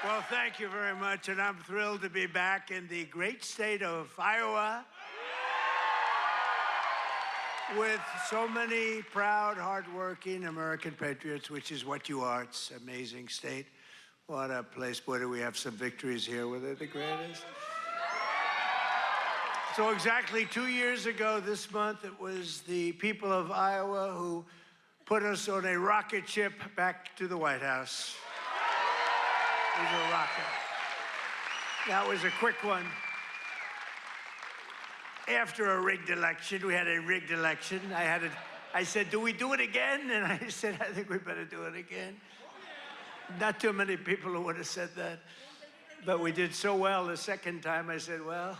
Well, thank you very much, and I'm thrilled to be back in the great state of Iowa with so many proud, hardworking American patriots, which is what you are. It's an amazing state. What a place. Boy, do we have some victories here. Were they the greatest? So exactly 2 years ago this month, it was the people of Iowa who put us on a rocket ship back to the White House. It was a rocket. That was a quick one. After a rigged election, we had a rigged election. I said, do we do it again? And I said, I think we better do it again. Not too many people who would have said that. But we did so well the second time, I said, well,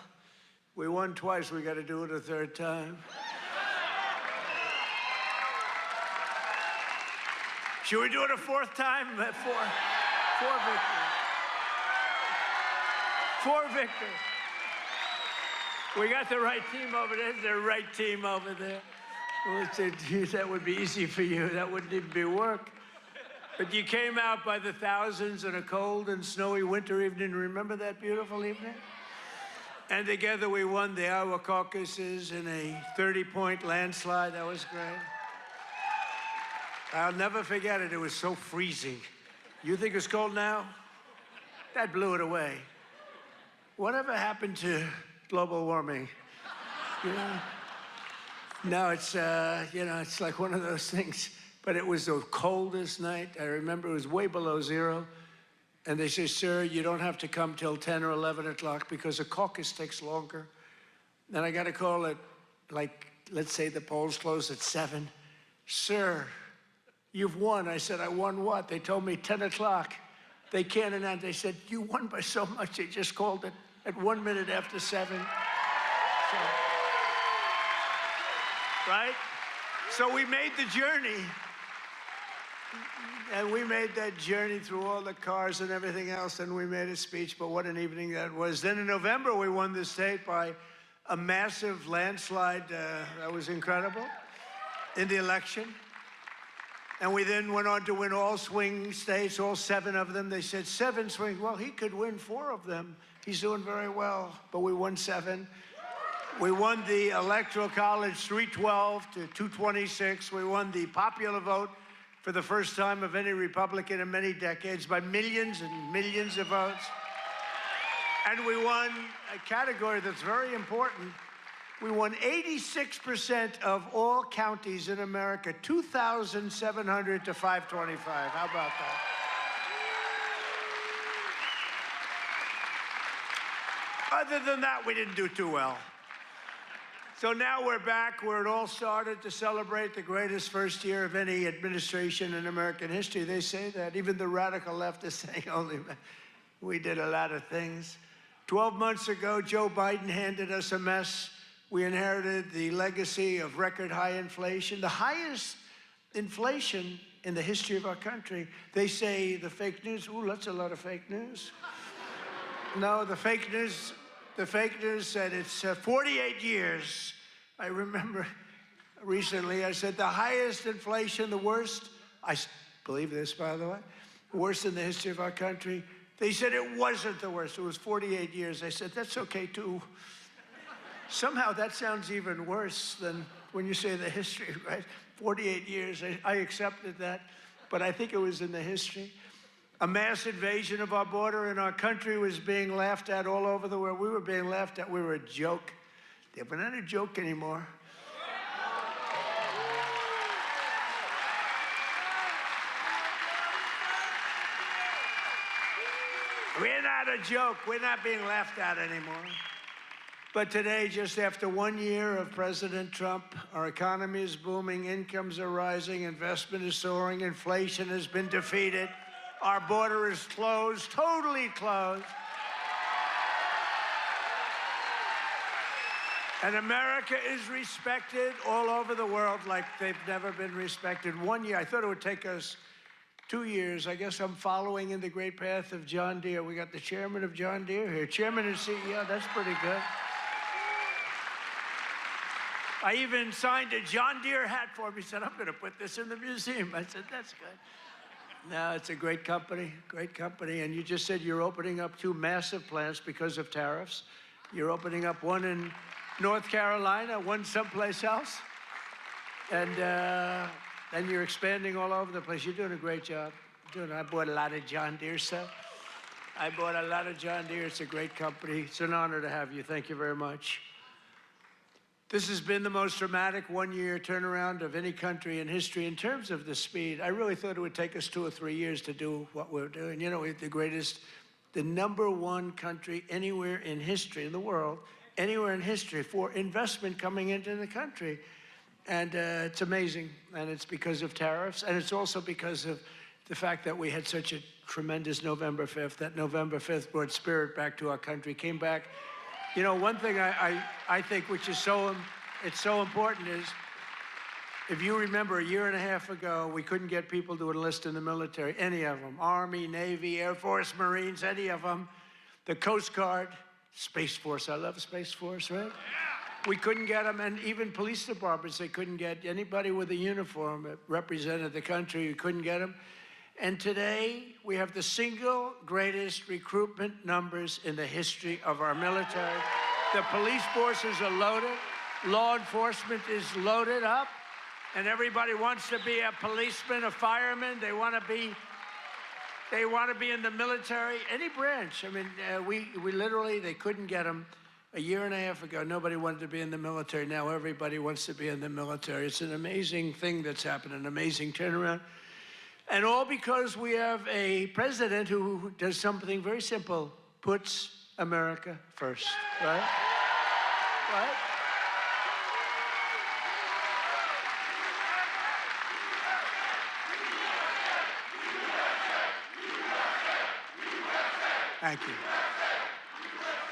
we won twice, we got to do it a third time. Should we do it a fourth time? Four victories. 4 victories. We got the right team over there. The right team over there. We said, geez, that would be easy for you. That wouldn't even be work. But you came out by the thousands on a cold and snowy winter evening. Remember that beautiful evening? And together we won the Iowa caucuses in a 30-point landslide. That was great. I'll never forget it. It was so freezing. You think it's cold now? That blew it away. Whatever happened to global warming? You know? Now it's, it's like one of those things. But it was the coldest night. I remember it was way below zero. And they say, sir, you don't have to come till 10 or 11 o'clock because a caucus takes longer. Then I got a call at, let's say the polls close at 7. Sir, you've won. I said, I won what? They told me 10 o'clock. They can't announce. They said, you won by so much. They just called it at 1 minute after 7. So, right? So we made the journey. And we made that journey through all the cars and everything else, and we made a speech, but what an evening that was. Then in November, we won the state by a massive landslide. That was incredible in the election. And we then went on to win all swing states, all 7 of them. They said 7 swing. Well, he could win 4 of them. He's doing very well, but we won 7. We won the Electoral College 312 to 226. We won the popular vote for the first time of any Republican in many decades by millions and millions of votes. And we won a category that's very important. We won 86% of all counties in America, 2,700 to 525. How about that? Other than that, we didn't do too well. So now we're back where it all started to celebrate the greatest first year of any administration in American history. They say that. Even the radical left is saying, only we did a lot of things. 12 months ago, Joe Biden handed us a mess. We inherited the legacy of record high inflation, the highest inflation in the history of our country. They say the fake news, ooh, that's a lot of fake news. No, the fake news said it's 48 years. I remember recently I said the highest inflation, the worst, I believe this, by the way, worst in the history of our country. They said it wasn't the worst. It was 48 years. I said, that's okay, too. Somehow that sounds even worse than when you say the history, right? 48 years. I accepted that, but I think it was in the history. A mass invasion of our border in our country was being laughed at all over the world. We were being laughed at. We were a joke. We're not a joke anymore. We're not a joke. We're not being laughed at anymore. But today, just after 1 year of President Trump, our economy is booming, incomes are rising, investment is soaring, inflation has been defeated. Our border is closed, totally closed. And America is respected all over the world like they've never been respected. 1 year, I thought it would take us 2 years. I guess I'm following in the great path of John Deere. We got the chairman of John Deere here, chairman and CEO, that's pretty good. I even signed a John Deere hat for him. He said, I'm going to put this in the museum. I said, that's good. No, it's a great company, and you just said you're opening up 2 massive plants because of tariffs. You're opening up one in North Carolina, one someplace else, and you're expanding all over the place. You're doing a great job. I bought a lot of John Deere stuff. I bought a lot of John Deere. It's a great company. It's an honor to have you. Thank you very much. This has been the most dramatic one-year turnaround of any country in history in terms of the speed. I really thought it would take us 2 or 3 years to do what we're doing. You know, we're the #1 country anywhere in history, in the world, anywhere in history for investment coming into the country. And it's amazing. And it's because of tariffs. And it's also because of the fact that we had such a tremendous November 5th. That November 5th brought spirit back to our country, came back. You know, one thing I think which is so important is, if you remember, a year and a half ago, we couldn't get people to enlist in the military, any of them, Army, Navy, Air Force, Marines, any of them, the Coast Guard, Space Force. I love Space Force, right? Yeah. We couldn't get them, and even police departments, they couldn't get anybody with a uniform that represented the country. You couldn't get them. And today, we have the single greatest recruitment numbers in the history of our military. The police forces are loaded. Law enforcement is loaded up. And everybody wants to be a policeman, a fireman. They want to be in the military, any branch. I mean, we literally, they couldn't get them. A year and a half ago, nobody wanted to be in the military. Now everybody wants to be in the military. It's an amazing thing that's happened, an amazing turnaround. And all because we have a president who does something very simple, puts America first, right? Right? Thank you.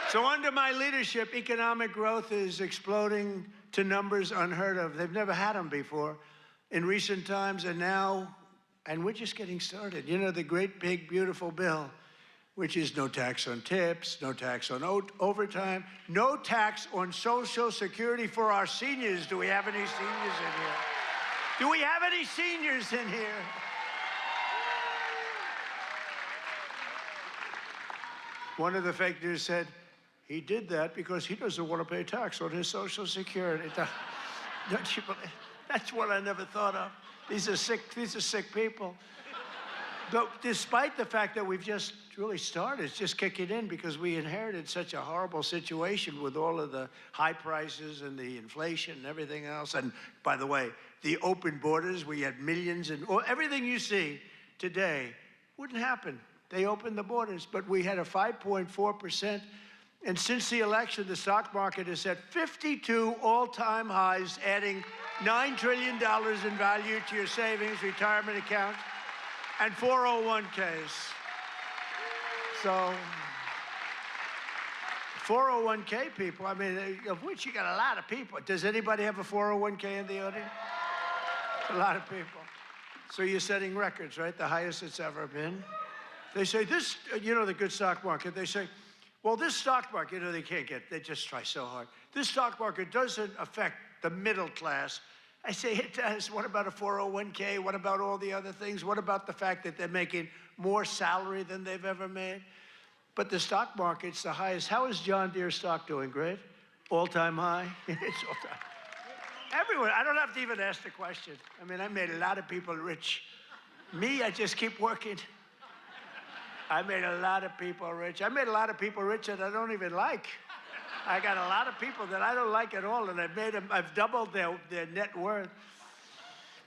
So under my leadership, economic growth is exploding to numbers unheard of. They've never had them before in recent times, and now, and we're just getting started. You know, the great, big, beautiful bill, which is no tax on tips, no tax on overtime, no tax on Social Security for our seniors. Do we have any seniors in here? Do we have any seniors in here? One of the fake news said, he did that because he doesn't want to pay tax on his Social Security. Don't you believe? That's what I never thought of. These are sick people. But despite the fact that we've just really started, it's just kicking in because we inherited such a horrible situation with all of the high prices and the inflation and everything else. And by the way, the open borders, we had millions, and everything you see today wouldn't happen. They opened the borders, but we had a 5.4%. And since the election, the stock market has set 52 all-time highs, adding $9 trillion in value to your savings, retirement accounts, and 401ks. So 401k people, I mean, of which you got a lot of people. Does anybody have a 401k in the audience? A lot of people. So you're setting records, right? The highest it's ever been. They say this, you know, the good stock market, they say, well, this stock market, you know, they just try so hard. This stock market doesn't affect the middle class. I say it does. What about a 401k? What about all the other things? What about the fact that they're making more salary than they've ever made? But the stock market's the highest. How is John Deere stock doing? Great? All-time high? It's all-time. Everyone, I don't have to even ask the question. I mean, I made a lot of people rich. Me, I just keep working. I made a lot of people rich. I made a lot of people rich that I don't even like. I got a lot of people that I don't like at all, and I've doubled their net worth.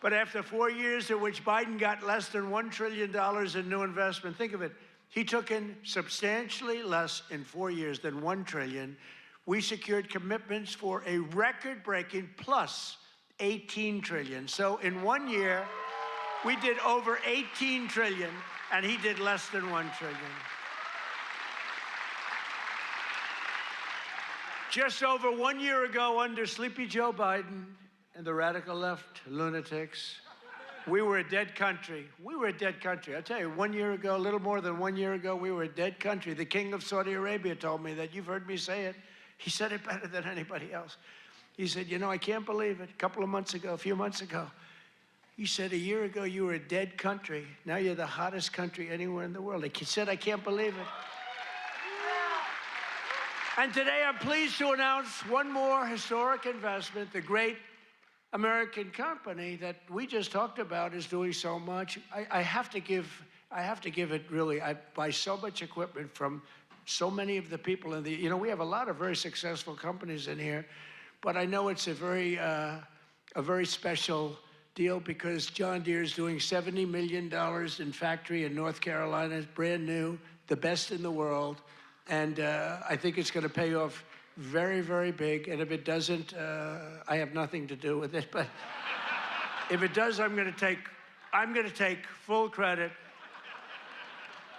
But after 4 years in which Biden got less than $1 trillion in new investment, think of it, he took in substantially less in 4 years than $1 trillion. We secured commitments for a record-breaking plus $18 trillion. So in 1 year, we did over $18 trillion, and he did less than $1 trillion. Just over 1 year ago, under Sleepy Joe Biden and the radical left lunatics, we were a dead country. We were a dead country. I tell you, 1 year ago, a little more than 1 year ago, we were a dead country. The king of Saudi Arabia told me that. You've heard me say it. He said it better than anybody else. He said, you know, I can't believe it. A few months ago, He said, a year ago, you were a dead country. Now you're the hottest country anywhere in the world. He said, I can't believe it. And today, I'm pleased to announce one more historic investment. The great American company that we just talked about is doing so much. I have to give it really. I buy so much equipment from so many of the people in the, you know, we have a lot of very successful companies in here, but I know it's a very special deal because John Deere is doing $70 million in factory in North Carolina. It's brand new, the best in the world. And I think it's going to pay off very, very big. And if it doesn't, I have nothing to do with it. But if it does, I'm going to take full credit.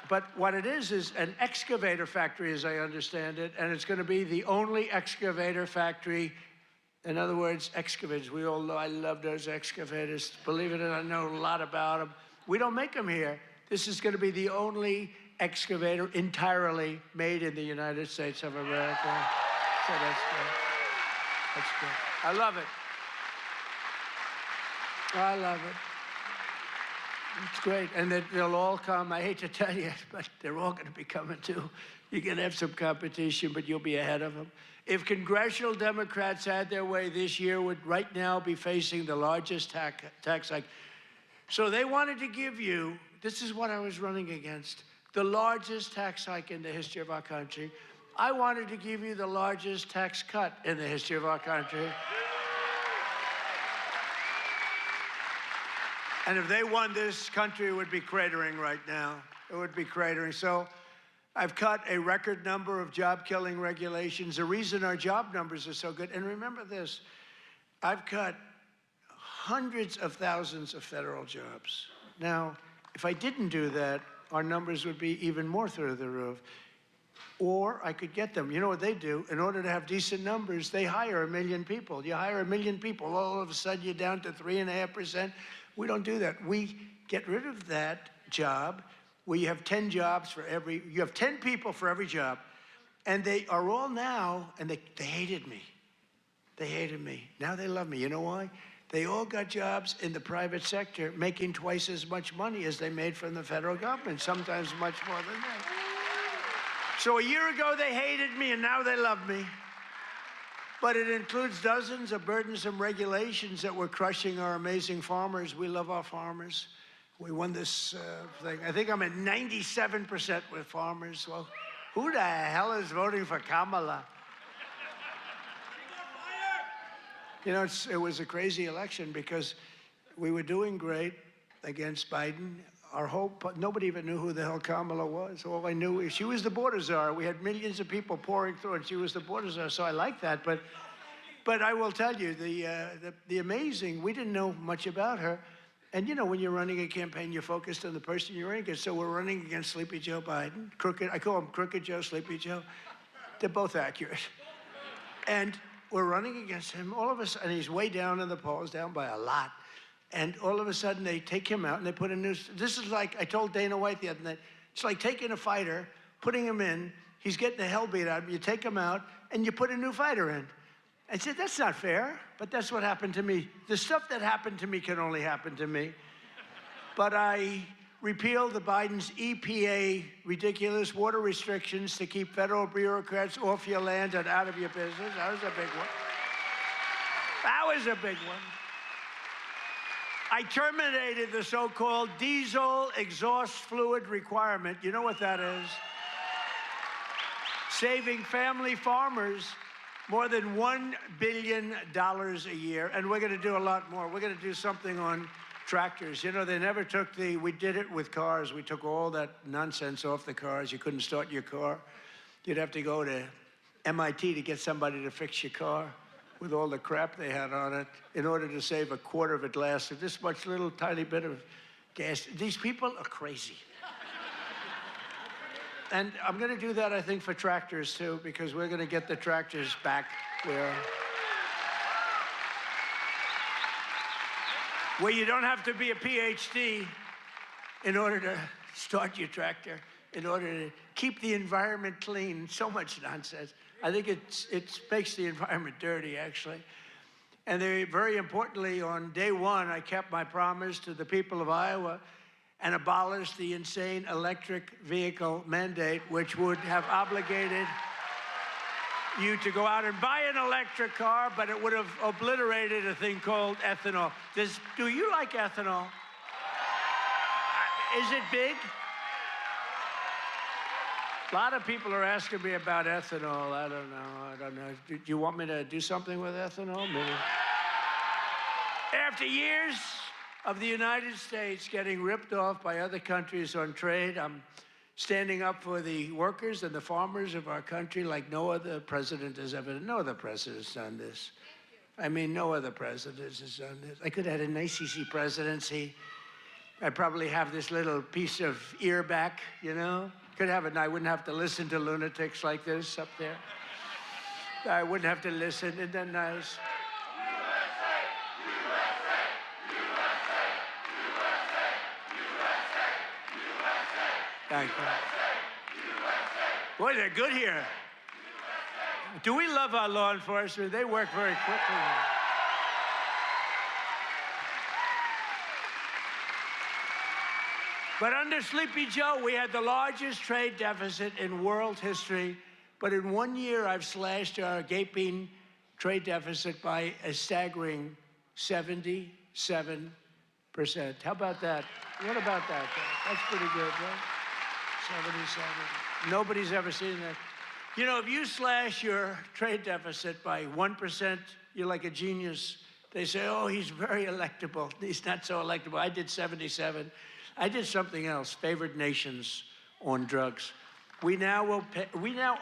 But what it is an excavator factory, as I understand it, and it's going to be the only excavator factory. In other words, excavators. We all know I love those excavators. Believe it or not, I know a lot about them. We don't make them here. This is going to be the only excavator entirely made in the United States of America. So that's good. That's good. I love it. I love it. It's great. And they'll all come. I hate to tell you, but they're all going to be coming too. You're going to have some competition, but you'll be ahead of them. If congressional Democrats had their way this year, would right now be facing the largest tax hike. So they wanted to give you, this is what I was running against, the largest tax hike in the history of our country. I wanted to give you the largest tax cut in the history of our country. And if they won, this country would be cratering right now. It would be cratering. So I've cut a record number of job-killing regulations. The reason our job numbers are so good, and remember this, I've cut hundreds of thousands of federal jobs. Now, if I didn't do that, our numbers would be even more through the roof. Or I could get them. You know what they do? In order to have decent numbers, they hire 1 million people. You hire 1 million people, all of a sudden you're down to 3.5%. We don't do that. We get rid of that job where you have 10 jobs for every, you have 10 people for every job. And they are all now, and they hated me. They hated me. Now they love me. You know why? They all got jobs in the private sector making twice as much money as they made from the federal government, sometimes much more than that. So a year ago, they hated me, and now they love me. But it includes dozens of burdensome regulations that were crushing our amazing farmers. We love our farmers. We won this thing. I think I'm at 97% with farmers. Well, who the hell is voting for Kamala? You know, it was a crazy election because we were doing great against Biden. Our hope, nobody even knew who the hell Kamala was. All I knew is she was the border czar. We had millions of people pouring through, and she was the border czar. So I like that. But I will tell you, the amazing, we didn't know much about her. And you know, when you're running a campaign, you're focused on the person you're running against. So we're running against Sleepy Joe Biden. Crooked, I call him Crooked Joe, Sleepy Joe. They're both accurate. And we're running against him. All of us, and he's way down in the polls, down by a lot. And all of a sudden, they take him out and they put a new, this is like, I told Dana White the other night, it's like taking a fighter, putting him in, he's getting the hell beat out of him, you take him out, and you put a new fighter in. I said, that's not fair, but that's what happened to me. The stuff that happened to me can only happen to me. But I repealed the Biden's EPA ridiculous water restrictions to keep federal bureaucrats off your land and out of your business. That was a big one. That was a big one. I terminated the so-called diesel exhaust fluid requirement. You know what that is? Saving family farmers more than $1 billion a year, and we're going to do a lot more. We're going to do something on tractors. You know, they never took we did it with cars. We took all that nonsense off the cars. You couldn't start your car. You'd have to go to MIT to get somebody to fix your car with all the crap they had on it in order to save a quarter of a glass of this much little tiny bit of gas. These people are crazy. And I'm going to do that, I think, for tractors, too, because we're going to get the tractors back where you don't have to be a PhD in order to start your tractor, in order to keep the environment clean. So much nonsense. I think it makes the environment dirty, actually. And very importantly, on day one, I kept my promise to the people of Iowa and abolished the insane electric vehicle mandate, which would have obligated you to go out and buy an electric car, but it would have obliterated a thing called ethanol. Do you like ethanol? Is it big? A lot of people are asking me about ethanol. I don't know. Do you want me to do something with ethanol? Maybe. After years of the United States getting ripped off by other countries on trade, I'm standing up for the workers and the farmers of our country like no other president has ever. No other president's done this. I mean, no other president has done this. I could have had an ACC presidency. I'd probably have this little piece of ear back, you know? Could have it, and I wouldn't have to listen to lunatics like this up there. I wouldn't have to listen. Isn't that nice? Thank you. Boy, they're good here. Do we love our law enforcement? They work very quickly. But under Sleepy Joe, we had the largest trade deficit in world history. But in 1 year, I've slashed our gaping trade deficit by a staggering 77%. How about that? What about that? That's pretty good, right? 77. Nobody's ever seen that. You know, if you slash your trade deficit by 1%, you're like a genius. They say, oh, he's very electable. He's not so electable. I did 77. I did something else, favored nations on drugs. We now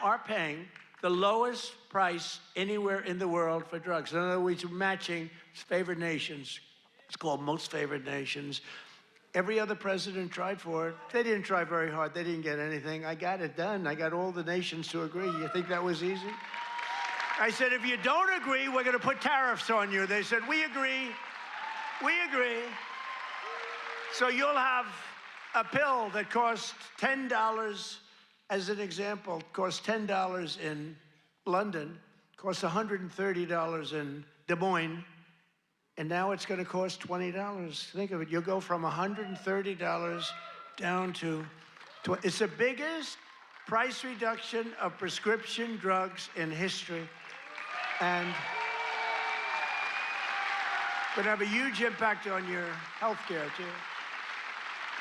are paying the lowest price anywhere in the world for drugs. In other words, we're matching favored nations. It's called most favored nations. Every other president tried for it. They didn't try very hard. They didn't get anything. I got it done. I got all the nations to agree. You think that was easy? I said, if you don't agree, we're going to put tariffs on you. They said, we agree. We agree. So you'll have a pill that costs $10, as an example, costs $10 in London, costs $130 in Des Moines, and now it's going to cost $20. Think of it. You'll go from $130 down to $20. It's the biggest price reduction of prescription drugs in history. And going to have a huge impact on your health care, too.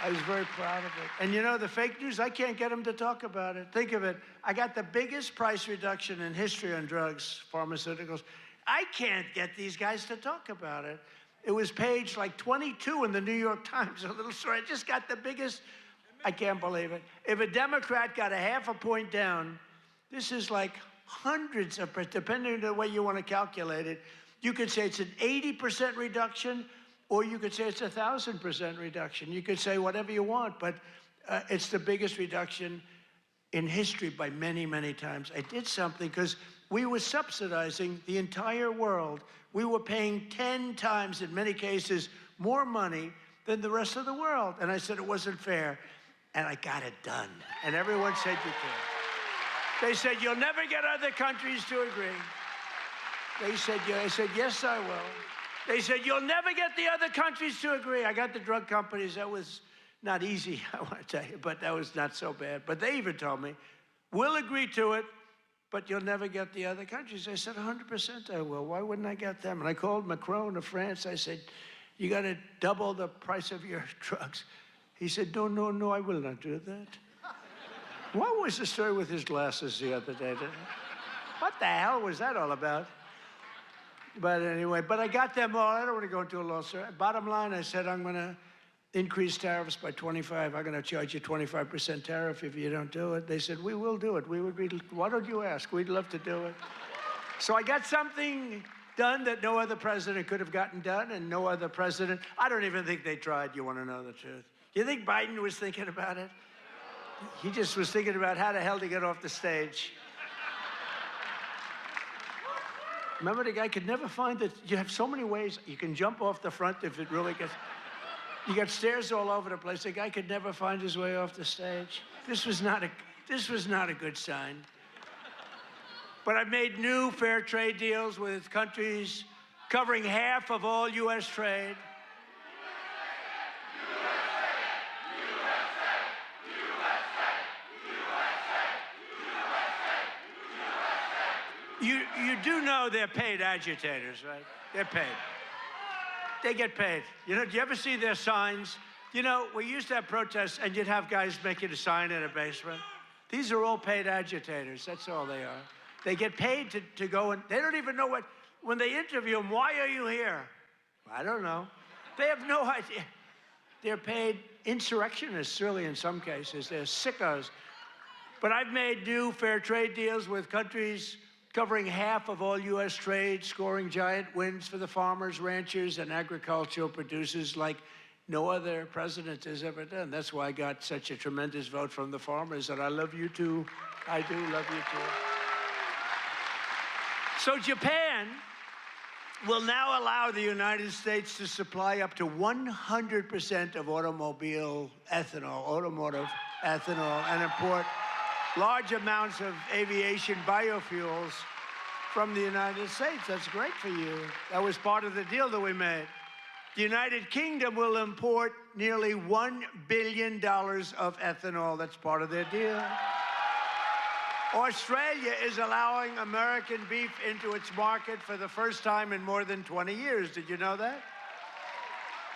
I was very proud of it. And you know, the fake news, I can't get them to talk about it. Think of it. I got the biggest price reduction in history on drugs, pharmaceuticals. I can't get these guys to talk about it. It was page like 22 in the New York Times, a little story. I just got the biggest, I can't believe it. If a Democrat got a half a point down, this is like hundreds of, depending on the way you want to calculate it, you could say it's an 80% reduction, or you could say it's 1,000% reduction. You could say whatever you want, but it's the biggest reduction in history by many, many times. I did something because we were subsidizing the entire world. We were paying 10 times, in many cases, more money than the rest of the world. And I said it wasn't fair, and I got it done. And everyone said you can. They said, you'll never get other countries to agree. They said, yeah. I said, yes, I will. They said, you'll never get the other countries to agree. I got the drug companies. That was not easy, I want to tell you, but that was not so bad. But they even told me, we'll agree to it, but you'll never get the other countries. I said, 100% I will. Why wouldn't I get them? And I called Macron of France. I said, you got to double the price of your drugs. He said, no, no, no, I will not do that. What was the story with his glasses the other day? What the hell was that all about? But anyway, but I got them all. I don't want to go into a lawsuit. Bottom line, I said, I'm going to increase tariffs by 25. I'm going to charge you 25% tariff if you don't do it. They said, we will do it. We would be, why don't you ask? We'd love to do it. So I got something done that no other president could have gotten done, and no other president, I don't even think they tried. You want to know the truth? You think Biden was thinking about it? He just was thinking about how the hell to get off the stage. Remember, the guy could never find it. You have so many ways. You can jump off the front if it really gets... You got stairs all over the place. The guy could never find his way off the stage. This was not a good sign. But I've made new fair trade deals with countries covering half of all U.S. trade. You do know they're paid agitators, right? They're paid. They get paid. You know, do you ever see their signs? You know, we used to have protests, and you'd have guys making a sign in a basement. These are all paid agitators. That's all they are. They get paid to go, and they don't even know what, when they interview them, why are you here? I don't know. They have no idea. They're paid insurrectionists, really, in some cases. They're sickos. But I've made new fair trade deals with countries covering half of all U.S. trade, scoring giant wins for the farmers, ranchers, and agricultural producers like no other president has ever done. That's why I got such a tremendous vote from the farmers, and I love you too. I do love you too. So Japan will now allow the United States to supply up to 100% of automotive ethanol, and import large amounts of aviation biofuels from the United States. That's great for you. That was part of the deal that we made. The United Kingdom will import nearly $1 billion of ethanol. That's part of their deal. Australia is allowing American beef into its market for the first time in more than 20 years. Did you know that?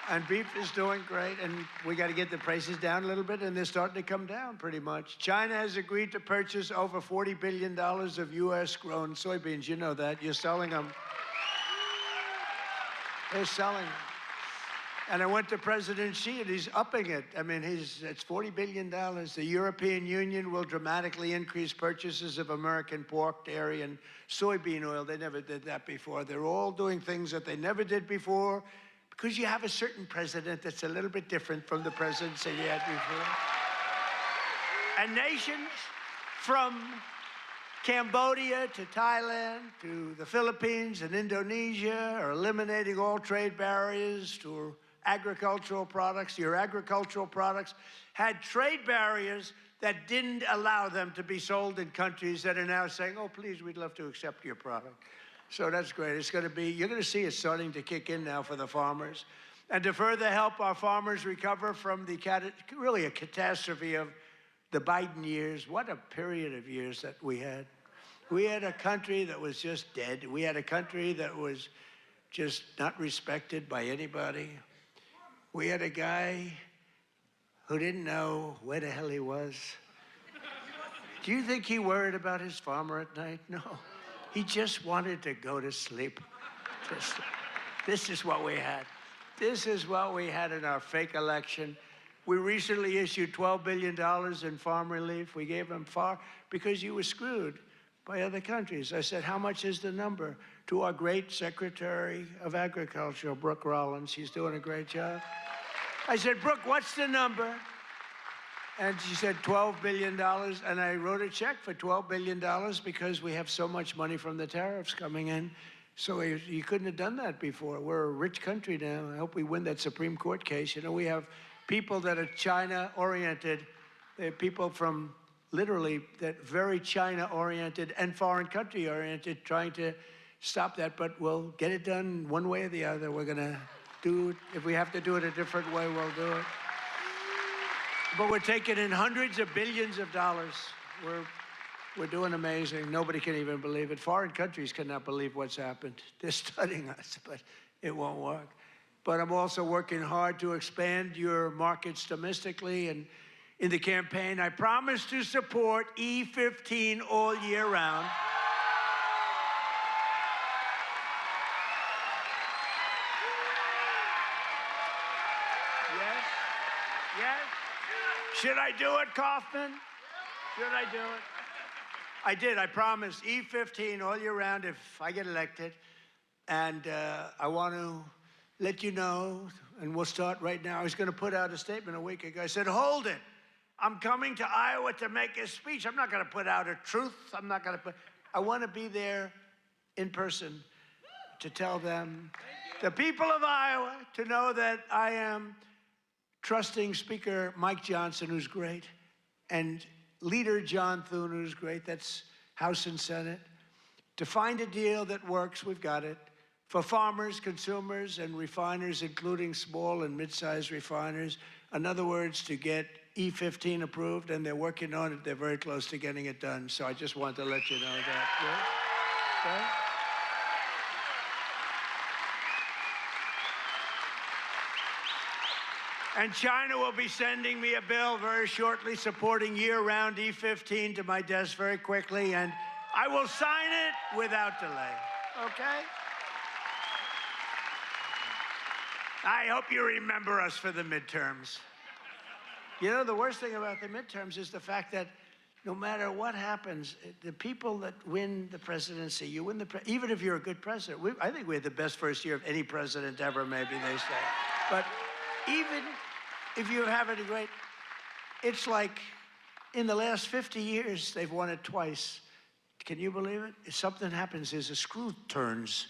And beef is doing great, and we got to get the prices down a little bit, and they're starting to come down pretty much. China has agreed to purchase over $40 billion of U.S.-grown soybeans. You know that. You're selling them. They're selling them. And I went to President Xi, and he's upping it. I mean, it's $40 billion. The European Union will dramatically increase purchases of American pork, dairy, and soybean oil. They never did that before. They're all doing things that they never did before because you have a certain president that's a little bit different from the presidents that you had before. And nations from Cambodia to Thailand to the Philippines and Indonesia are eliminating all trade barriers to agricultural products. Your agricultural products had trade barriers that didn't allow them to be sold in countries that are now saying, oh, please, we'd love to accept your product. So that's great. It's going to be, you're going to see it starting to kick in now for the farmers. And to further help our farmers recover from the, really a catastrophe of the Biden years, what a period of years that we had. We had a country that was just dead. We had a country that was just not respected by anybody. We had a guy who didn't know where the hell he was. Do you think he worried about his farmer at night? No. He just wanted to go to sleep. This is what we had. This is what we had in our fake election. We recently issued $12 billion in farm relief. We gave them far because you were screwed by other countries. I said, how much is the number? To our great Secretary of Agriculture, Brooke Rollins. She's doing a great job. I said, Brooke, what's the number? And she said, $12 billion. And I wrote a check for $12 billion because we have so much money from the tariffs coming in. So you couldn't have done that before. We're a rich country now. I hope we win that Supreme Court case. You know, we have people that are China-oriented. They're people from literally that very China-oriented and foreign country-oriented trying to stop that. But we'll get it done one way or the other. We're going to do it. If we have to do it a different way, we'll do it. But we're taking in hundreds of billions of dollars. We're doing amazing. Nobody can even believe it. Foreign countries cannot believe what's happened. They're studying us, but it won't work. But I'm also working hard to expand your markets domestically. And in the campaign, I promise to support E15 all year round. Yes? Yes? Should I do it, Kaufman? Should I do it? I did. I promised E15 all year round if I get elected. And I want to let you know, and we'll start right now. I was going to put out a statement a week ago. I said, hold it. I'm coming to Iowa to make a speech. I'm not going to put out a truth. I'm not going to put, I want to be there in person to tell them, the people of Iowa, to know that I am trusting Speaker Mike Johnson, who's great, and Leader John Thune, who's great, that's House and Senate, to find a deal that works. We've got it. for farmers, consumers, and refiners, including small and mid-sized refiners. In other words, to get E15 approved, and they're working on it. They're very close to getting it done. So I just wanted to let you know that. Yeah? Okay? And China will be sending me a bill very shortly supporting year-round E15 to my desk very quickly, and I will sign it without delay. Okay? I hope you remember us for the midterms. You know, the worst thing about the midterms is the fact that no matter what happens, the people that win the presidency, you win even if you're a good president. I think we had the best first year of any president ever, maybe they say. But even if you're having a great, it's like in the last 50 years, they've won it twice. Can you believe it? If something happens, there's a screw turns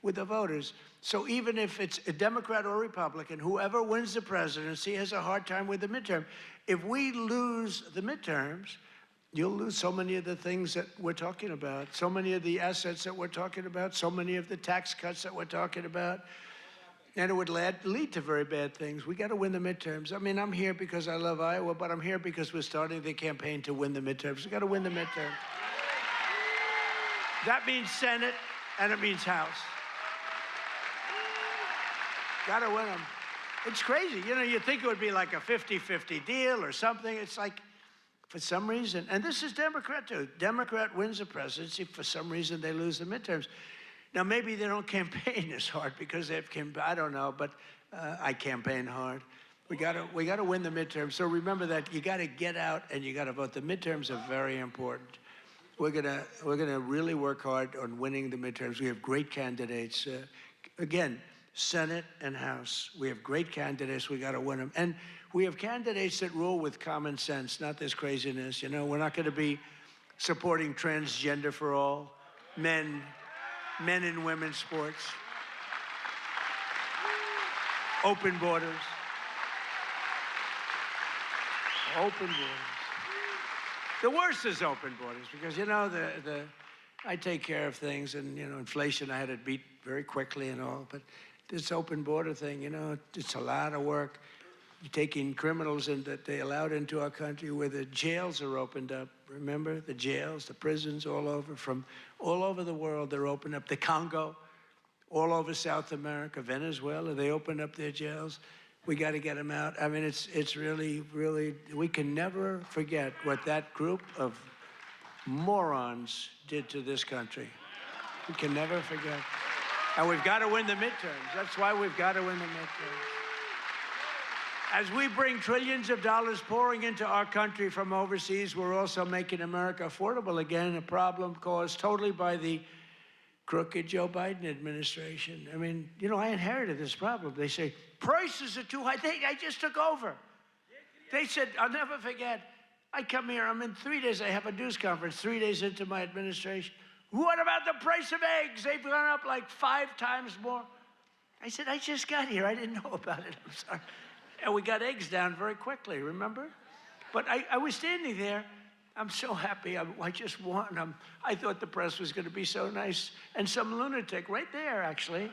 with the voters. So even if it's a Democrat or Republican, whoever wins the presidency has a hard time with the midterm. If we lose the midterms, you'll lose so many of the things that we're talking about, so many of the assets that we're talking about, so many of the tax cuts that we're talking about. And it would lead to very bad things. We got to win the midterms. I mean, I'm here because I love Iowa, but I'm here because we're starting the campaign to win the midterms. We got to win the midterms. That means Senate, and it means House. Got to win them. It's crazy. You know, you'd think it would be like a 50-50 deal or something. It's like, for some reason, and this is Democrat too. Democrat wins the presidency. For some reason, they lose the midterms. Now, maybe they don't campaign as hard because they've campaigned. I don't know, but I campaign hard. We got to win the midterms. So remember that you got to get out and you got to vote. The midterms are very important. We're gonna really work hard on winning the midterms. We have great candidates. Again, Senate and House. We have great candidates. We got to win them. And we have candidates that rule with common sense, not this craziness. You know, we're not going to be supporting transgender for all, men and women's sports, open borders, open borders. The worst is open borders because, you know, I take care of things and, you know, inflation I had to beat very quickly and all, but this open border thing, you know, it's a lot of work. You're taking criminals in that they allowed into our country where the jails are opened up. Remember the jails, the prisons all over, from all over the world, they're opened up. The Congo, all over South America, Venezuela, they opened up their jails. We got to get them out. I mean, it's really, really, we can never forget what that group of morons did to this country. We can never forget. And we've got to win the midterms. That's why we've got to win the midterms. As we bring trillions of dollars pouring into our country from overseas, we're also making America affordable again, a problem caused totally by the crooked Joe Biden administration. I mean, you know, I inherited this problem. They say, prices are too high. I just took over. They said, I'll never forget, I come here, I'm in 3 days, I have a news conference 3 days into my administration. What about the price of eggs? They've gone up like 5 times more. I said, I just got here. I didn't know about it. I'm sorry. And we got eggs down very quickly, remember? But I was standing there. I'm so happy. I just won. I thought the press was going to be so nice. And some lunatic right there, actually.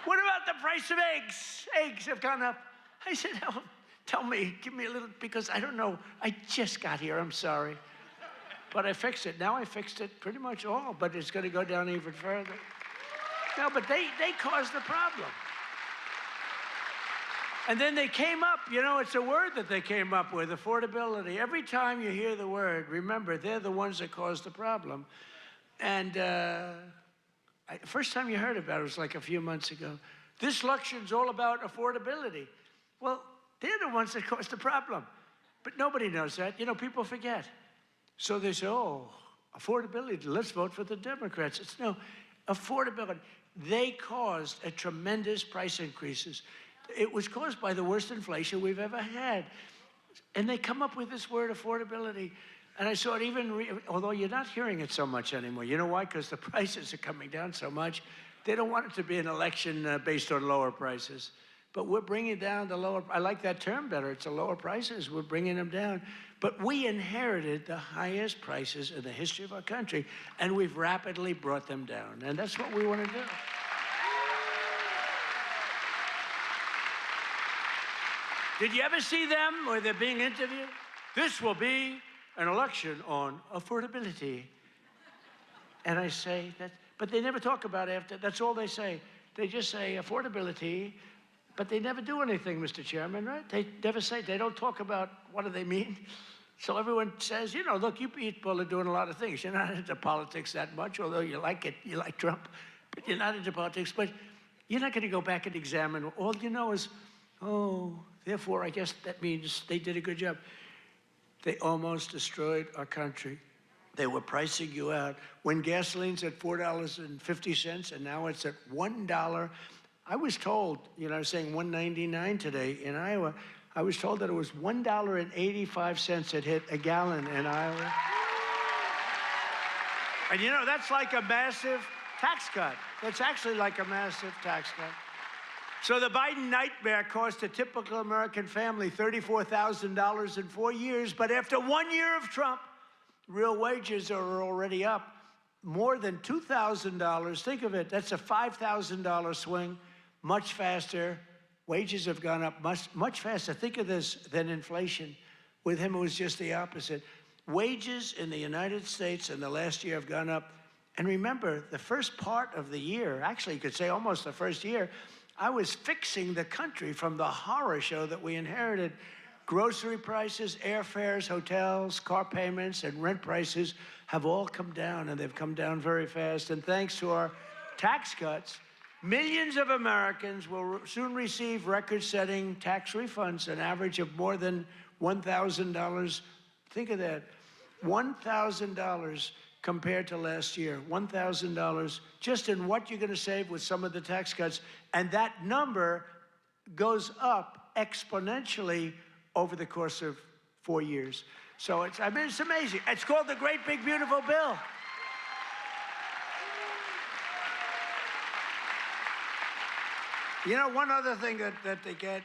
What about the price of eggs? Eggs have gone up. I said, oh, tell me, give me a little, because I don't know. I just got here. I'm sorry. But I fixed it. Now I fixed it pretty much all, but it's going to go down even further. No, but they caused the problem. And then they came up, you know, it's a word that they came up with, affordability. Every time you hear the word, remember, they're the ones that caused the problem. And first time you heard about it was like a few months ago. This election's all about affordability. Well, they're the ones that caused the problem. But nobody knows that. You know, people forget. So they say, oh, affordability, let's vote for the Democrats. It's no, affordability. They caused a tremendous price increases. It was caused by the worst inflation we've ever had. And they come up with this word, affordability. And I saw it even, although you're not hearing it so much anymore. You know why? Because the prices are coming down so much. They don't want it to be an election based on lower prices. But we're bringing down the lower, I like that term better. It's the lower prices. We're bringing them down. But we inherited the highest prices in the history of our country, and we've rapidly brought them down. And that's what we want to do. Did you ever see them where they're being interviewed? This will be an election on affordability. And I say that, but they never talk about after. That's all they say. They just say affordability, but they never do anything, Mr. Chairman, right? They never say, they don't talk about what do they mean. So everyone says, you know, look, you people are doing a lot of things. You're not into politics that much, although you like it, you like Trump, but you're not into politics. But you're not going to go back and examine. All you know is, oh, therefore, I guess that means they did a good job. They almost destroyed our country. They were pricing you out. When gasoline's at $4.50 and now it's at $1, I was told, you know, I was saying $1.99 today in Iowa. I was told that it was $1.85 it hit a gallon in Iowa. And you know, that's like a massive tax cut. That's actually like a massive tax cut. So the Biden nightmare cost a typical American family $34,000 in 4 years, but after 1 year of Trump, real wages are already up more than $2,000. Think of it, that's a $5,000 swing, much faster. Wages have gone up much faster. Think of this than inflation. With him, it was just the opposite. Wages in the United States in the last year have gone up. And remember, the first part of the year, actually you could say almost the first year, I was fixing the country from the horror show that we inherited. Grocery prices, airfares, hotels, car payments, and rent prices have all come down, and they've come down very fast. And thanks to our tax cuts, millions of Americans will soon receive record-setting tax refunds, an average of more than $1,000. Think of that, $1,000 compared to last year, $1,000 just in what you're going to save with some of the tax cuts. And that number goes up exponentially over the course of 4 years. So it's amazing. It's called the Great Big Beautiful Bill. You know, one other thing that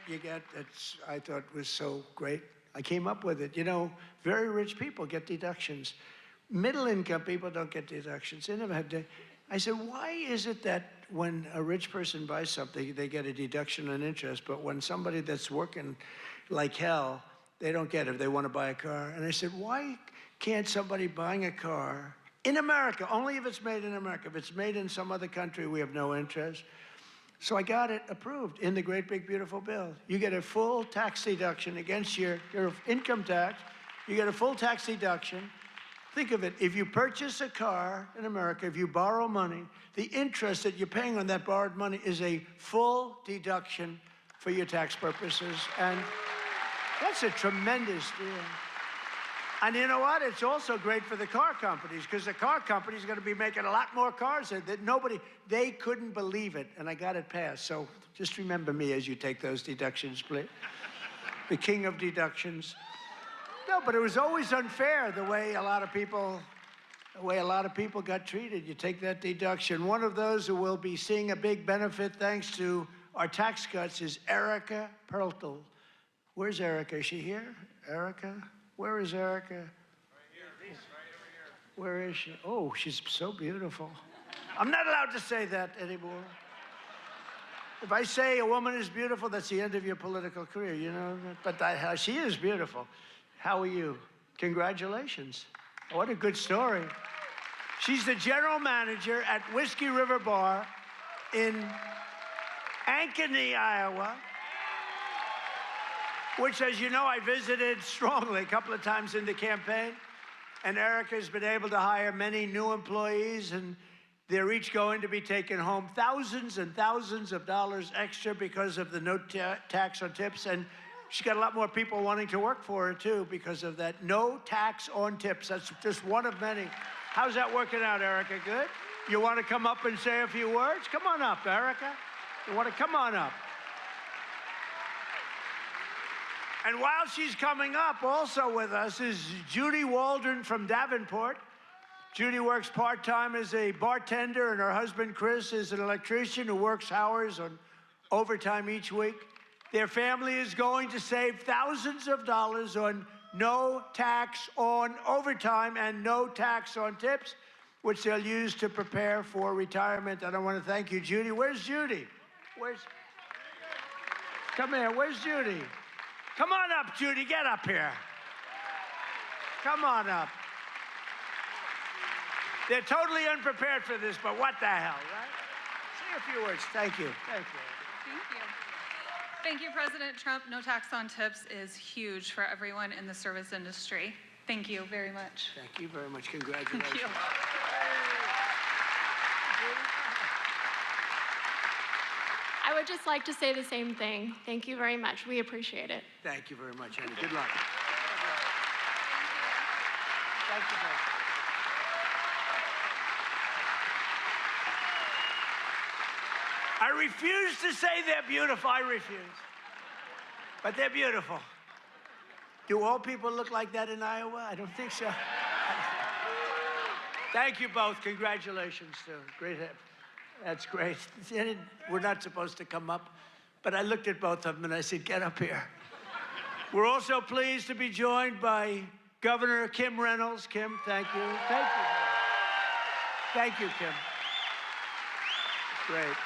you get that's I thought was so great, I came up with it. You know, very rich people get deductions. Middle-income people don't get deductions. They never had to. I said, why is it that when a rich person buys something, they get a deduction on interest, but when somebody that's working like hell, they don't get it if they want to buy a car? And I said, why can't somebody buying a car in America, only if it's made in America, if it's made in some other country, we have no interest. So I got it approved in the Great Big Beautiful Bill. You get a full tax deduction against your income tax. You get a full tax deduction. Think of it, if you purchase a car in America, if you borrow money, the interest that you're paying on that borrowed money is a full deduction for your tax purposes. And that's a tremendous deal. And you know what? It's also great for the car companies, because the car companies are going to be making a lot more cars that they couldn't believe it. And I got it passed. So just remember me as you take those deductions, please. The king of deductions. No, but it was always unfair the way a lot of people got treated. You take that deduction. One of those who will be seeing a big benefit thanks to our tax cuts is Erica Peralta. Where's Erica? Is she here? Erica? Where is Erica? Right here. Right over here. Where is she? Oh, she's so beautiful. I'm not allowed to say that anymore. If I say a woman is beautiful, that's the end of your political career, you know? But she is beautiful. How are you? Congratulations. What a good story. She's the general manager at Whiskey River Bar in Ankeny, Iowa, which, as you know, I visited strongly a couple of times in the campaign. And Erica's been able to hire many new employees, and they're each going to be taking home thousands and thousands of dollars extra because of the no tax on tips. And she's got a lot more people wanting to work for her, too, because of that no tax on tips. That's just one of many. How's that working out, Erica? Good? You want to come up and say a few words? Come on up, Erica. You want to come on up? And while she's coming up, also with us is Judy Waldron from Davenport. Judy works part-time as a bartender, and her husband, Chris, is an electrician who works hours on overtime each week. Their family is going to save thousands of dollars on no tax on overtime and no tax on tips, which they'll use to prepare for retirement. And I want to thank you, Judy. Where's Judy? Come here. Where's Judy? Come on up, Judy. Get up here. Come on up. They're totally unprepared for this, but what the hell, right? Say a few words. Thank you. Thank you. Thank you. Thank you, President Trump. No tax on tips is huge for everyone in the service industry. Thank you very much. Thank you very much. Congratulations. Thank you. I would just like to say the same thing. Thank you very much. We appreciate it. Thank you very much, Andy. Good luck. Thank you, both. I refuse to say they're beautiful. I refuse. But they're beautiful. Do all people look like that in Iowa? I don't think so. Thank you both. Congratulations, too. Great. That's great. We're not supposed to come up, but I looked at both of them and I said, get up here. We're also pleased to be joined by Governor Kim Reynolds. Kim, thank you. Thank you. Thank you, Kim. Great.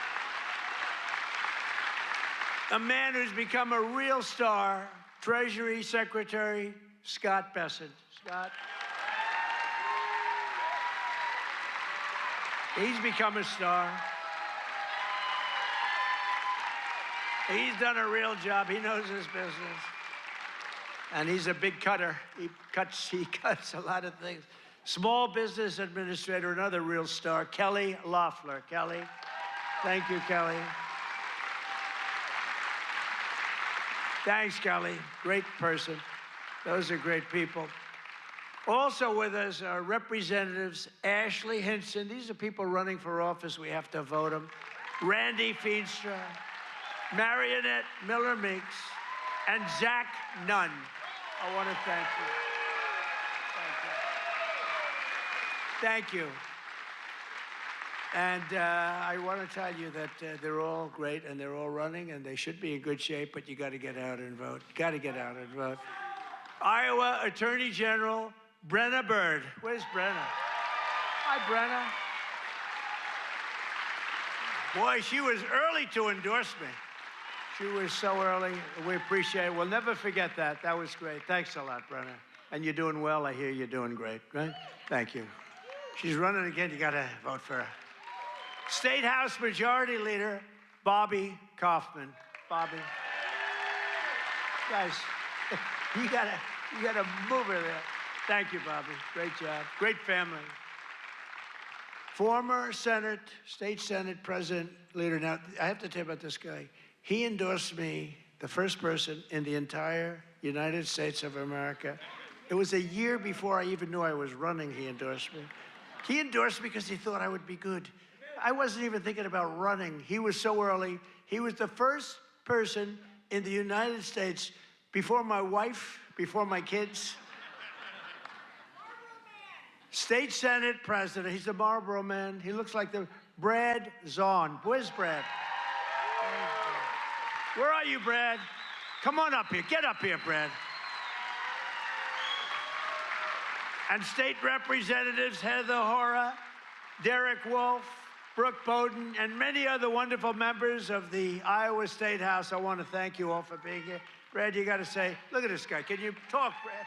A man who's become a real star, Treasury Secretary Scott Bessent. Scott. He's become a star. He's done a real job. He knows his business. And he's a big cutter. He cuts a lot of things. Small Business Administrator, another real star, Kelly Loeffler. Kelly. Thank you, Kelly. Thanks, Kelly. Great person. Those are great people. Also with us are Representatives Ashley Hinson. These are people running for office. We have to vote them. Randy Feenstra, Marionette Miller Meeks, and Zach Nunn. I want to thank you. Thank you. Thank you. And I want to tell you that they're all great and they're all running and they should be in good shape, but you got to get out and vote. Got to get out and vote. Iowa Attorney General Brenna Bird. Where's Brenna? Hi, Brenna. Boy, she was early to endorse me. She was so early. We appreciate it. We'll never forget that. That was great. Thanks a lot, Brenna. And you're doing well. I hear you're doing great, right? Thank you. She's running again. You got to vote for her. State House Majority Leader Bobby Kaufman. Bobby. Guys, you gotta move her there. Thank you, Bobby. Great job. Great family. Former State Senate President Leader. Now, I have to tell you about this guy. He endorsed me, the first person in the entire United States of America. It was a year before I even knew I was running, he endorsed me. He endorsed me because he thought I would be good. I wasn't even thinking about running. He was so early. He was the first person in the United States, before my wife, before my kids. State Senate President. He's the Marlboro man. He looks like the Brad Zahn. Where's Brad? Where are you, Brad? Come on up here. Get up here, Brad. And state representatives Heather Hora, Derek Wolf, Brooke Bowden, and many other wonderful members of the Iowa State House. I want to thank you all for being here. Brad, you got to say, look at this guy. Can you talk, Brad?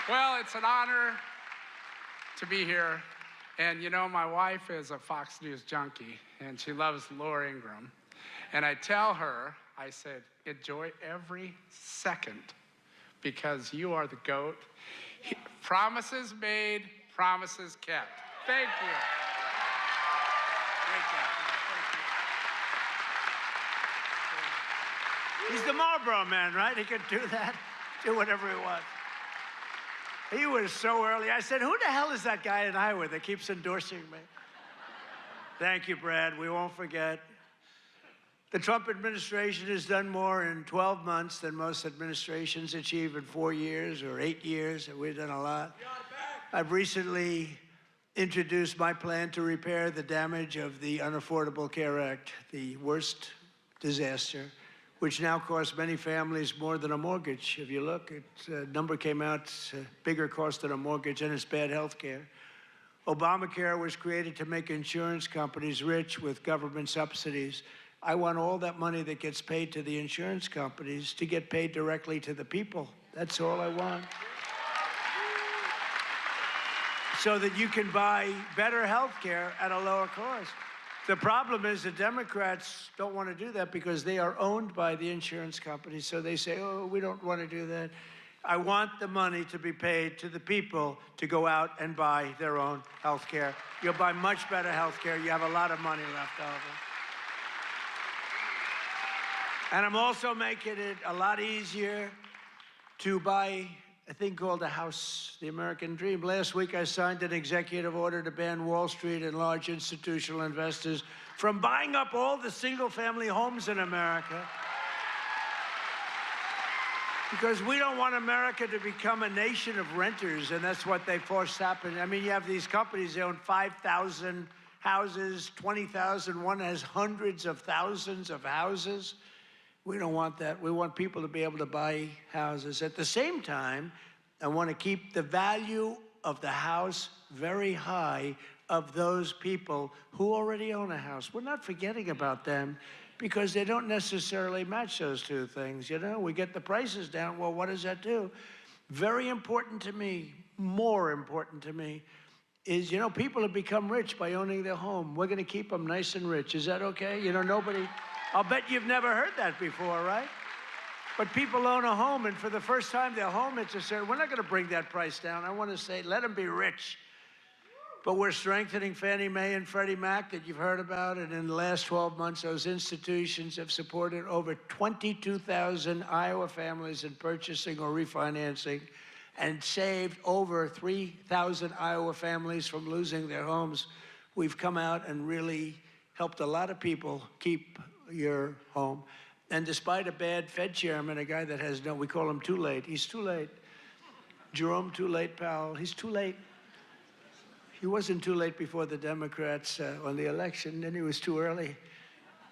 Well, it's an honor to be here. And you know, my wife is a Fox News junkie, and she loves Laura Ingraham. And I tell her, I said, enjoy every second because you are the GOAT. Promises made, promises kept. Thank you. Great job. Thank you. He's the Marlboro man, right? He could do that, do whatever he wants. He was so early. I said, who the hell is that guy in Iowa that keeps endorsing me? Thank you, Brad. We won't forget. The Trump administration has done more in 12 months than most administrations achieve in 4 years or 8 years. We've done a lot. I've recently introduced my plan to repair the damage of the Unaffordable Care Act, the worst disaster, which now costs many families more than a mortgage. If you look, a number came out, it's a bigger cost than a mortgage, and it's bad health care. Obamacare was created to make insurance companies rich with government subsidies. I want all that money that gets paid to the insurance companies to get paid directly to the people. That's all I want. So that you can buy better health care at a lower cost. The problem is the Democrats don't want to do that because they are owned by the insurance companies. So they say, oh, we don't want to do that. I want the money to be paid to the people to go out and buy their own health care. You'll buy much better health care. You have a lot of money left over. And I'm also making it a lot easier to buy a thing called a house, the American dream. Last week, I signed an executive order to ban Wall Street and large institutional investors from buying up all the single-family homes in America. Because we don't want America to become a nation of renters, and that's what they forced happen. I mean, you have these companies, they own 5,000 houses, 20,000. One has hundreds of thousands of houses. We don't want that. We want people to be able to buy houses. At the same time, I want to keep the value of the house very high of those people who already own a house. We're not forgetting about them because they don't necessarily match those two things. You know, we get the prices down. Well, what does that do? Very important to me, more important to me, is, you know, people have become rich by owning their home. We're going to keep them nice and rich. Is that okay? You know, nobody... I'll bet you've never heard that before, right? But people own a home, and for the first time, their home interests are, we're not going to bring that price down. I want to say, let them be rich. But we're strengthening Fannie Mae and Freddie Mac that you've heard about, and in the last 12 months, those institutions have supported over 22,000 Iowa families in purchasing or refinancing and saved over 3,000 Iowa families from losing their homes. We've come out and really helped a lot of people keep your home. And despite a bad Fed chairman, a guy that has no, we call him too late. He's too late. Jerome Too Late Powell, he's too late. He wasn't too late before the Democrats on the election, then he was too early.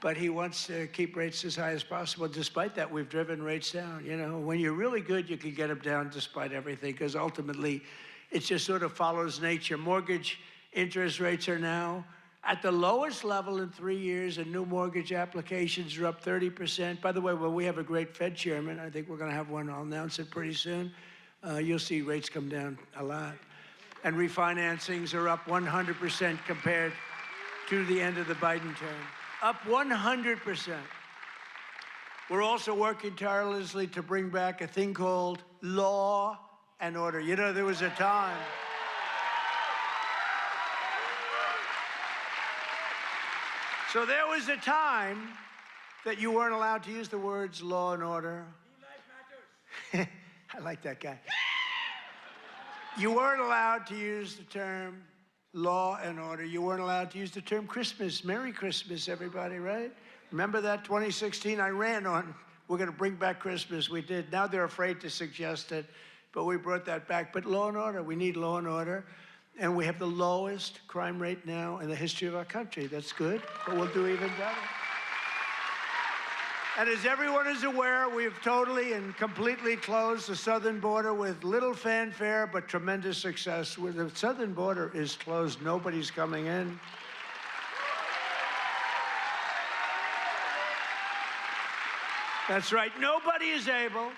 But he wants to keep rates as high as possible. Despite that, we've driven rates down. You know, when you're really good, you can get them down despite everything, because ultimately, it just sort of follows nature. Mortgage interest rates are now at the lowest level in 3 years, and new mortgage applications are up 30%. By the way, well, we have a great Fed chairman. I think we're going to have one. I'll announce it pretty soon. You'll see rates come down a lot. And refinancings are up 100% compared to the end of the Biden term. Up 100%. We're also working tirelessly to bring back a thing called law and order. You know, there was a time. So there was a time that you weren't allowed to use the words law and order. I like that guy. You weren't allowed to use the term law and order. You weren't allowed to use the term Christmas. Merry Christmas, everybody, right? Remember that 2016? I ran on, we're going to bring back Christmas. We did. Now they're afraid to suggest it, but we brought that back. But law and order, we need law and order. And we have the lowest crime rate now in the history of our country. That's good, but we'll do even better. And as everyone is aware, we've totally and completely closed the southern border with little fanfare, but tremendous success. Where the southern border is closed, nobody's coming in. That's right, nobody is able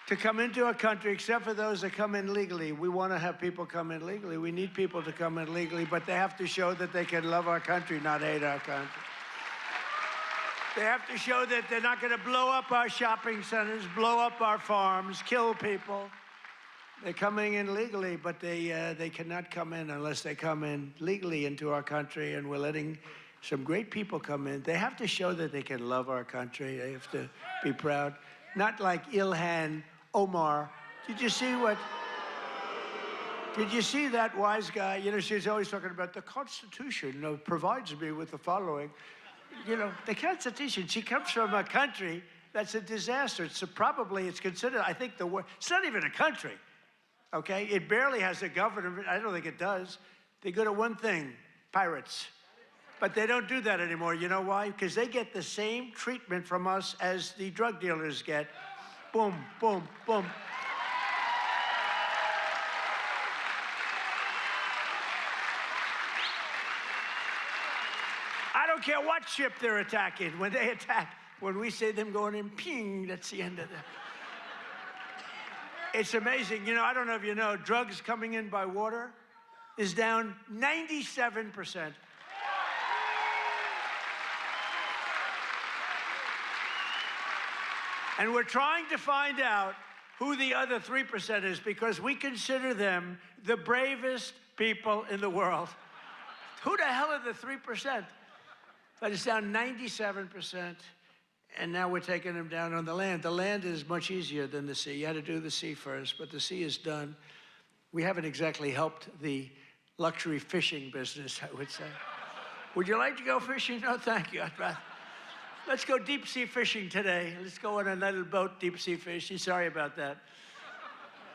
to come into our country except for those that come in legally. We want to have people come in legally. We need people to come in legally, but they have to show that they can love our country, not hate our country. They have to show that they're not going to blow up our shopping centers, blow up our farms, kill people. They're coming in legally, but they cannot come in unless they come in legally into our country, and we're letting some great people come in. They have to show that they can love our country. They have to be proud. Not like Ilhan Omar. Did you see that wise guy? You know, she's always talking about the Constitution, you know, provides me with the following. You know, the Constitution, she comes from a country that's a disaster. It's considered, I think, the worst. It's not even a country, okay? It barely has a government. I don't think it does. They go to one thing, pirates. But they don't do that anymore. You know why? Because they get the same treatment from us as the drug dealers get. Boom, boom, boom. care what ship they're attacking. When they attack, when we say them going in, ping, that's the end of the... It's amazing. You know, I don't know if you know, drugs coming in by water is down 97%. And we're trying to find out who the other 3% is, because we consider them the bravest people in the world. Who the hell are the 3%? But it's down 97%, and now we're taking them down on the land. The land is much easier than the sea. You had to do the sea first, but the sea is done. We haven't exactly helped the luxury fishing business, I would say. Would you like to go fishing? No, thank you. I'd rather... Let's go deep sea fishing today. Let's go on a little boat, deep sea fishing. Sorry about that.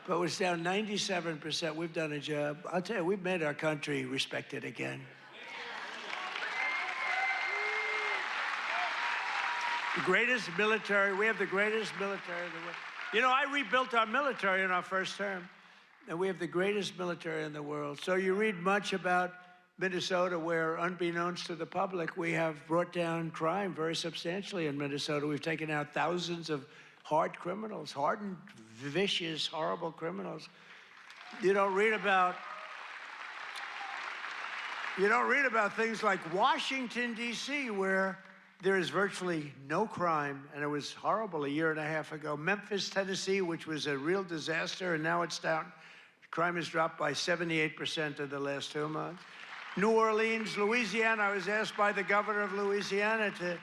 But it's down 97%. We've done a job. I'll tell you, we've made our country respected again. The greatest military, we have the greatest military in the world. You know, I rebuilt our military in our first term, and we have the greatest military in the world. So you read much about Minnesota, where, unbeknownst to the public, we have brought down crime very substantially in Minnesota. We've taken out thousands of hard criminals, hardened, vicious, horrible criminals. You don't read about things like Washington, D.C., where there is virtually no crime, and it was horrible a year and a half ago. Memphis, Tennessee, which was a real disaster, and now it's down. Crime has dropped by 78% in the last 2 months. New Orleans, Louisiana, I was asked by the governor of Louisiana to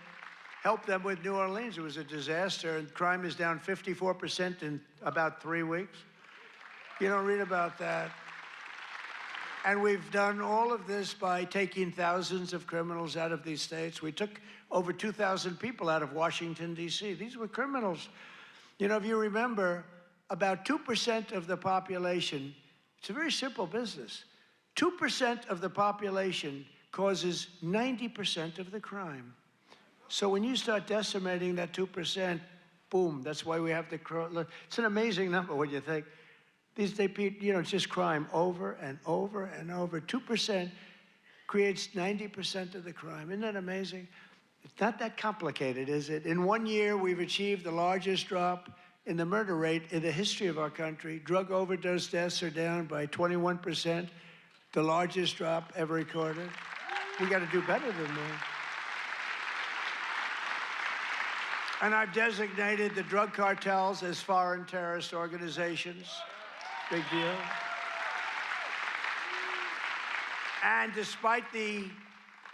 help them with New Orleans. It was a disaster, and crime is down 54% in about 3 weeks. You don't read about that. And we've done all of this by taking thousands of criminals out of these states. We took over 2,000 people out of Washington, D.C. These were criminals. You know, if you remember, about 2% of the population, it's a very simple business. 2% of the population causes 90% of the crime. So when you start decimating that 2%, boom, that's why we have the crime. It's an amazing number when you think. You know, it's just crime over and over and over. 2% creates 90% of the crime. Isn't that amazing? It's not that complicated, is it? In 1 year, we've achieved the largest drop in the murder rate in the history of our country. Drug overdose deaths are down by 21%, the largest drop ever recorded. We got to do better than that. And I've designated the drug cartels as foreign terrorist organizations. Big deal. And despite the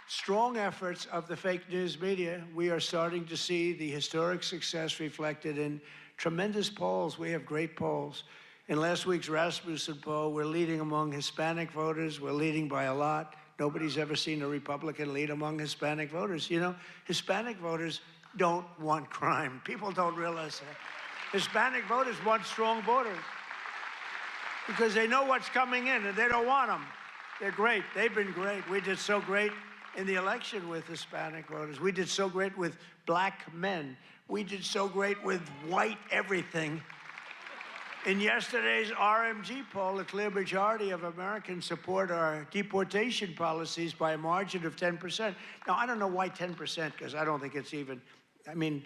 strong efforts of the fake news media, we are starting to see the historic success reflected in tremendous polls. We have great polls. In last week's Rasmussen poll, we're leading among Hispanic voters. We're leading by a lot. Nobody's ever seen a Republican lead among Hispanic voters. You know, Hispanic voters don't want crime. People don't realize that. Hispanic voters want strong borders because they know what's coming in and they don't want them. They're great. They've been great. We did so great in the election with Hispanic voters. We did so great with black men. We did so great with white everything. In yesterday's RMG poll, a clear majority of Americans support our deportation policies by a margin of 10%. Now, I don't know why 10%, because I don't think it's even, I mean,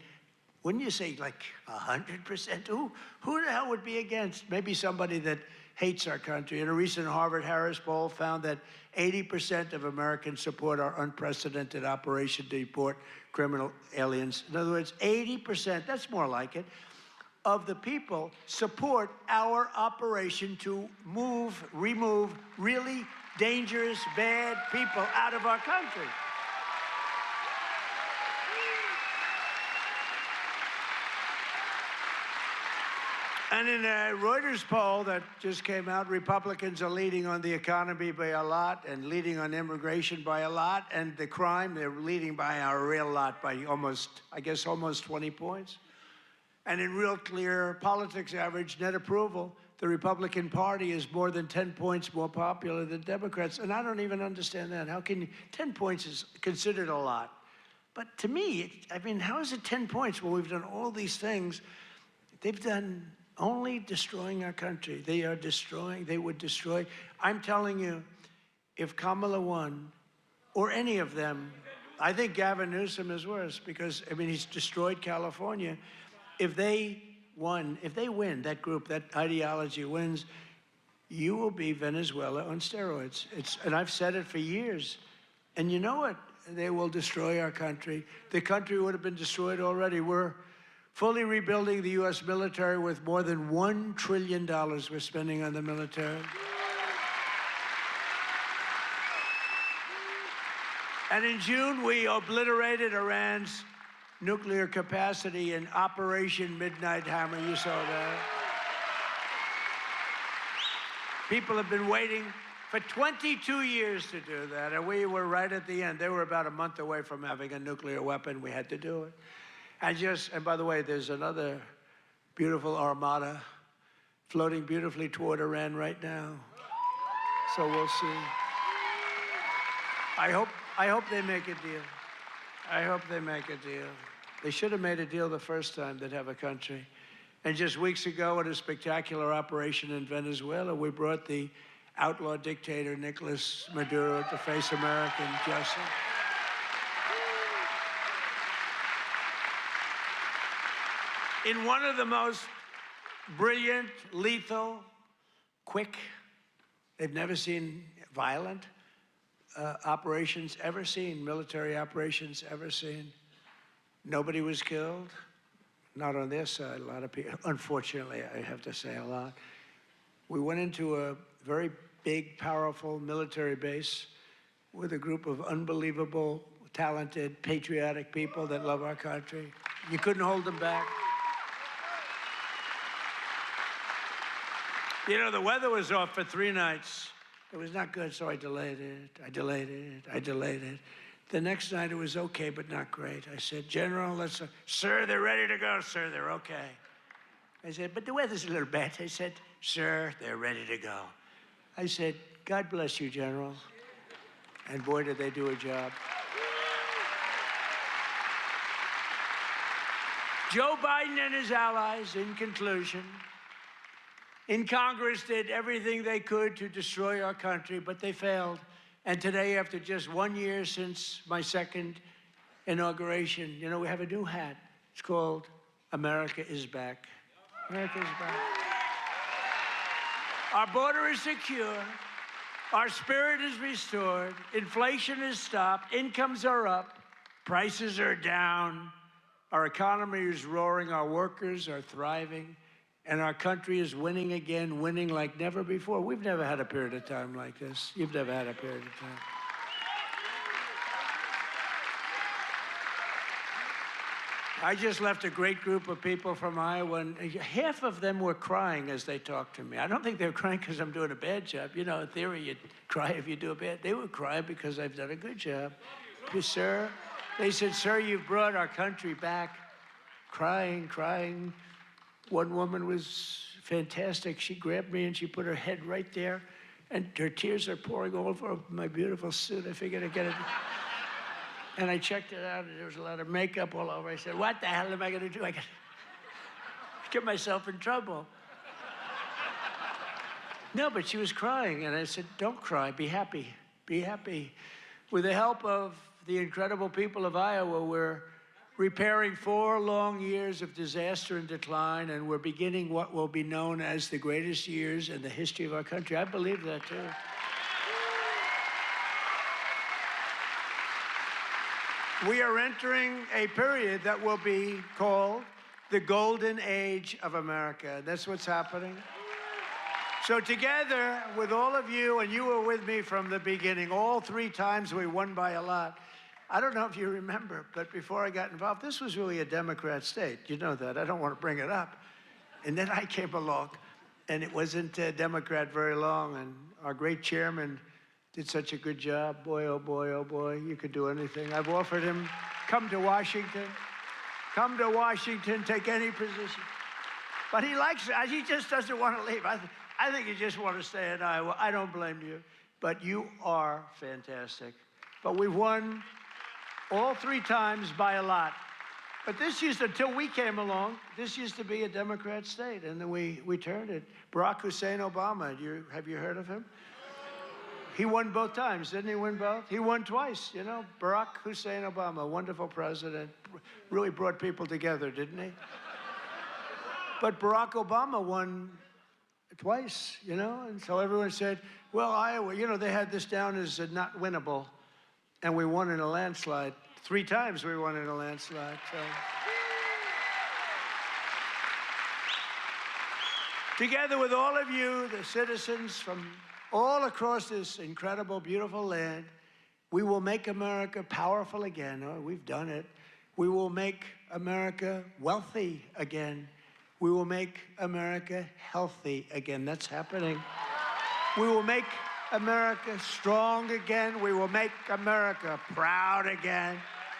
wouldn't you say like 100%? Who the hell would be against? Maybe somebody that hates our country. In a recent Harvard-Harris poll found that 80% of Americans support our unprecedented operation to deport criminal aliens. In other words, 80%, that's more like it, of the people support our operation to remove really dangerous, bad people out of our country. And in a Reuters poll that just came out, Republicans are leading on the economy by a lot and leading on immigration by a lot, and the crime, they're leading by a real lot, by almost, I guess, almost 20 points. And in Real Clear Politics average net approval, the Republican Party is more than 10 points more popular than Democrats. And I don't even understand that. How can 10 points is considered a lot. But to me, I mean, how is it 10 points when we've done all these things? They've done only destroying our country. They are destroying, they would destroy. I'm telling you, if Kamala won, or any of them, I think Gavin Newsom is worse because, I mean, he's destroyed California. If they win, that group, that ideology wins, you will be Venezuela on steroids. And I've said it for years. And you know what? They will destroy our country. The country would have been destroyed already. We're fully rebuilding the U.S. military with more than $1 trillion we're spending on the military. And in June, we obliterated Iran's nuclear capacity in Operation Midnight Hammer. You saw that. People have been waiting for 22 years to do that, and we were right at the end. They were about a month away from having a nuclear weapon. We had to do it. And by the way, there's another beautiful armada floating beautifully toward Iran right now. So we'll see. I hope they make a deal. I hope they make a deal. They should have made a deal the first time they'd have a country. And just weeks ago, at a spectacular operation in Venezuela, we brought the outlaw dictator Nicolas Maduro to face American justice. In one of the most brilliant, lethal, quick, they've never seen violent operations ever seen, military operations ever seen. Nobody was killed, not on their side, a lot of people, unfortunately, I have to say a lot. We went into a very big, powerful military base with a group of unbelievable, talented, patriotic people that love our country. You couldn't hold them back. You know, the weather was off for 3 nights. It was not good, so I delayed it. The next night it was okay, but not great. I said, General, sir, they're ready to go, sir, they're okay. I said, but the weather's a little bad. I said, sir, they're ready to go. I said, God bless you, General. And boy, did they do a job. Joe Biden and his allies, in conclusion, in Congress did everything they could to destroy our country, but they failed. And today, after just 1 year since my second inauguration, you know, we have a new hat. It's called America is Back. America is back. Our border is secure. Our spirit is restored. Inflation is stopped. Incomes are up. Prices are down. Our economy is roaring. Our workers are thriving. And our country is winning again, winning like never before. We've never had a period of time like this. You've never had a period of time. I just left a great group of people from Iowa, and half of them were crying as they talked to me. I don't think they were crying because I'm doing a bad job. You know, in theory, you'd cry if you do a bad. They were crying because I've done a good job. Sir, they said, sir, you've brought our country back. Crying. One woman was fantastic. She grabbed me and she put her head right there, and her tears are pouring all over my beautiful suit. I figured I'd get it. And I checked it out, and there was a lot of makeup all over. I said, what the hell am I going to do? I got get myself in trouble. No, but she was crying, and I said, don't cry. Be happy. Be happy. With the help of the incredible people of Iowa, we're repairing 4 long years of disaster and decline, and we're beginning what will be known as the greatest years in the history of our country. I believe that, too. We are entering a period that will be called the Golden Age of America. That's what's happening. So together with all of you, and you were with me from the beginning, all 3 times we won by a lot. I don't know if you remember, but before I got involved, this was really a Democrat state. You know that. I don't want to bring it up. And then I came along, and it wasn't a Democrat very long, and our great chairman did such a good job. Boy, oh boy, you could do anything. I've offered him, come to Washington, take any position. But he likes it. He just doesn't want to leave. I think you just want to stay in Iowa. I don't blame you. But you are fantastic. But we've won all 3 times by a lot. But until we came along, this used to be a Democrat state, and then we turned it. Barack Hussein Obama, have you heard of him? He won both times, didn't he win both? He won twice, you know. Barack Hussein Obama, wonderful president, really brought people together, didn't he? But Barack Obama won twice, you know, and so everyone said, well, Iowa, you know, they had this down as not winnable, and we won in a landslide. 3 times we won in a landslide, so. Together with all of you, the citizens from all across this incredible, beautiful land, we will make America powerful again. Oh, we've done it. We will make America wealthy again. We will make America healthy again. That's happening. We will make America strong again. We will make America proud again.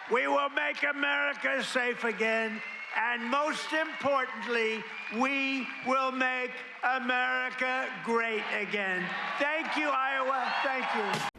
We will make America safe again. And most importantly, we will make America great again. Thank you, Iowa. Thank you.